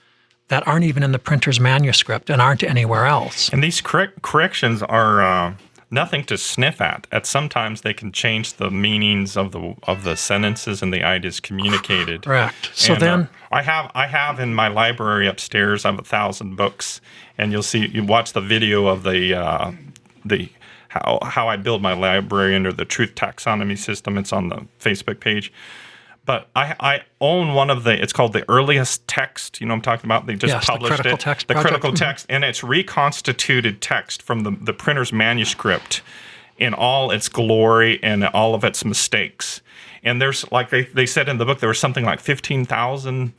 aren't even in the printer's manuscript and aren't anywhere else. And these corrections are nothing to sniff at. Sometimes they can change the meanings of the sentences and the ideas communicated. Correct. So and, then I have in my library upstairs, I have 1,000 books, and you watch the video of the how I build my library under the Truth Taxonomy system. It's on the Facebook page. But I own one of it's called the earliest text. You know what I'm talking about? They just published the critical it. text the project. critical text, and it's reconstituted text from the printer's manuscript in all its glory and all of its mistakes. And there's, like they said in the book, there was something like 15,000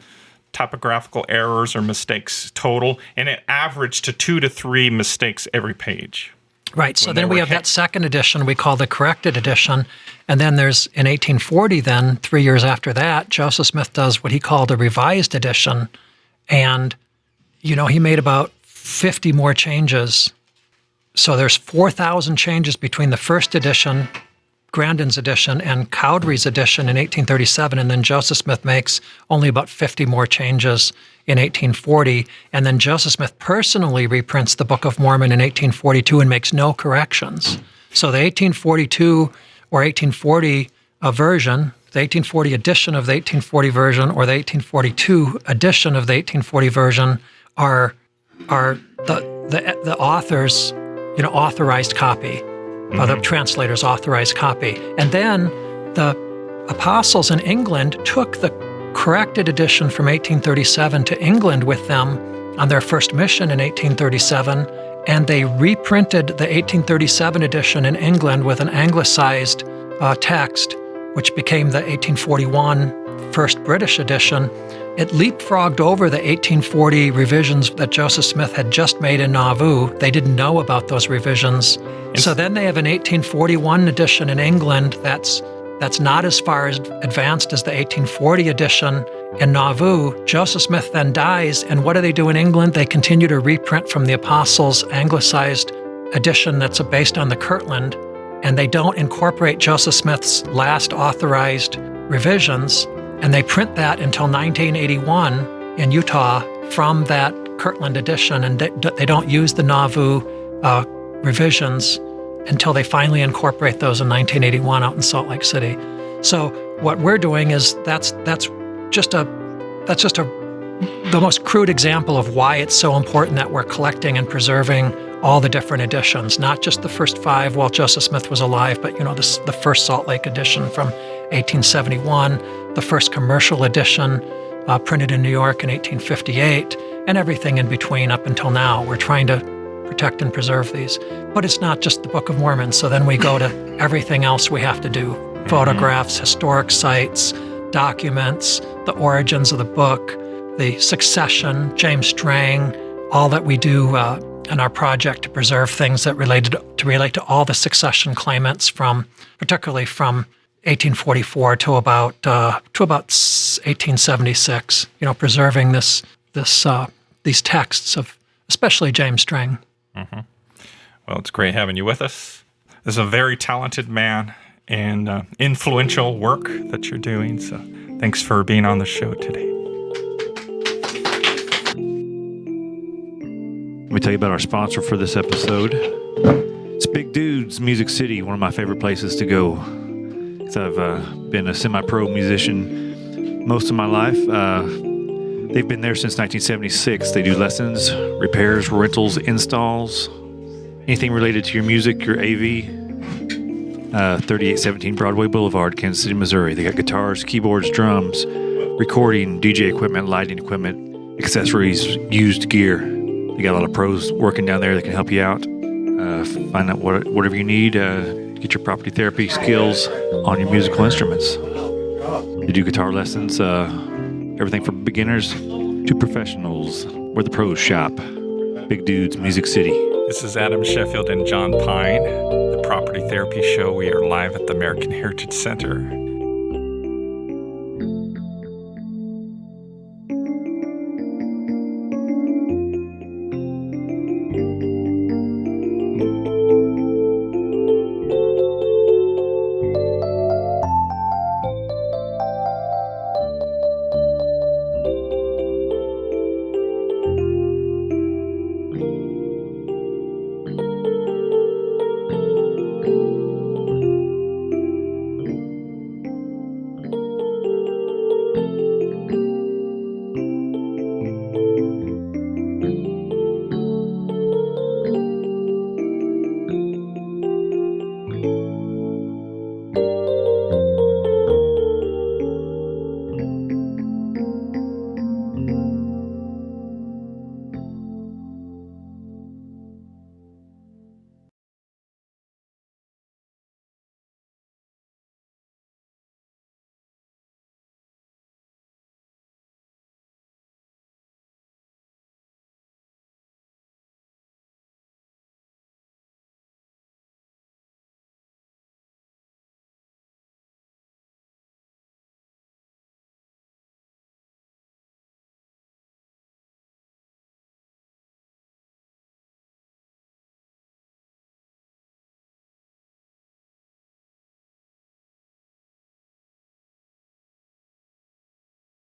typographical errors or mistakes total, and it averaged to 2 to 3 mistakes every page. Right. So then we have that second edition we call the corrected edition. And then there's, in 1840, then 3 years after that, Joseph Smith does what he called a revised edition. And, he made about 50 more changes. So there's 4,000 changes between the first edition, Grandin's edition, and Cowdery's edition in 1837. And then Joseph Smith makes only about 50 more changes in 1840, and then Joseph Smith personally reprints the Book of Mormon in 1842 and makes no corrections. So the 1842 or 1840 version, the 1840 edition of the 1840 version, or the 1842 edition of the 1840 version are the author's authorized copy, or the translator's authorized copy. And then the apostles in England took the corrected edition from 1837 to England with them on their first mission in 1837, and they reprinted the 1837 edition in England with an anglicized text, which became the 1841 first British edition. It leapfrogged over the 1840 revisions that Joseph Smith had just made in Nauvoo. They didn't know about those revisions. So then they have an 1841 edition in England that's not as far as advanced as the 1840 edition in Nauvoo. Joseph Smith then dies, and what do they do in England? They continue to reprint from the Apostles' anglicized edition that's based on the Kirtland, and they don't incorporate Joseph Smith's last authorized revisions, and they print that until 1981 in Utah from that Kirtland edition, and they don't use the Nauvoo revisions until they finally incorporate those in 1981 out in Salt Lake City. So what we're doing is that's just the most crude example of why it's so important that we're collecting and preserving all the different editions, not just the first 5 while Joseph Smith was alive, but the first Salt Lake edition from 1871, the first commercial edition printed in New York in 1858, and everything in between up until now. We're trying to protect and preserve these. But it's not just the Book of Mormon, so then we go to everything else we have to do. Photographs, historic sites, documents, the origins of the book, the succession, James Strang, all that we do in our project to preserve things that relate to all the succession claimants particularly from 1844 to about 1876. Preserving these texts of especially James Strang. Mm-hmm. Well, it's great having you with us. This is a very talented man and influential work that you're doing. So thanks for being on the show today. Let me tell you about our sponsor for this episode. It's Big Dudes Music City, one of my favorite places to go. So I've been a semi-pro musician most of my life. They've been there since 1976. They do lessons, repairs, rentals, installs, anything related to your music, your AV. 3817 Broadway Boulevard, Kansas City, Missouri. They got guitars, keyboards, drums, recording, DJ equipment, lighting equipment, accessories, used gear. They got a lot of pros working down there that can help you out. Find out whatever you need. Get your property therapy skills on your musical instruments. They do guitar lessons, everything from beginners to professionals. We're the pros shop. Big Dudes, Music City. This is Adam Sheffield and John Pine, the Property Therapy Show. We are live at the American Heritage Center.